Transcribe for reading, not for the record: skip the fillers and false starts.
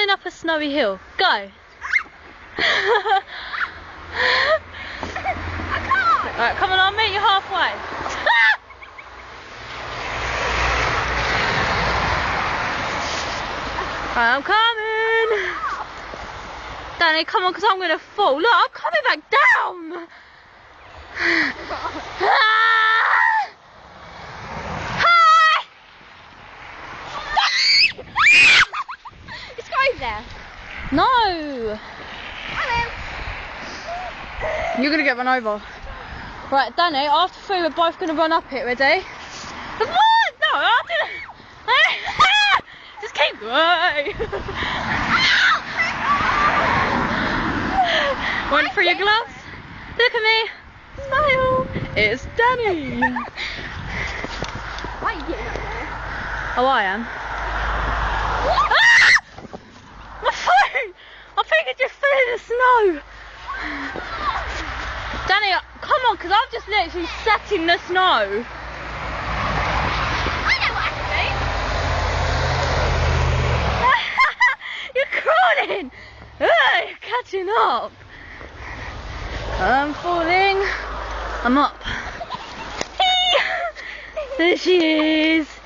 coming up a snowy hill. Go. I can't. Alright, come on, I'll meet you halfway. I'm coming. Danny, come on, because I'm going to fall. Look, I'm coming back down. Hi! Let's go over there. No. I You're going to get run over. Right, Danny, after 3, we're both going to run up it. Ready? What? No, I'm going to... Just keep going. One for your gloves. Look at me. Smile. It's Danny. Why are you getting up there? Oh, I am. Ah! My phone! I think it just fell in the snow. Danny, come on, because I've just literally sat in the snow. I know what I can You're crawling! You're catching up! I'm falling. I'm up. There she is!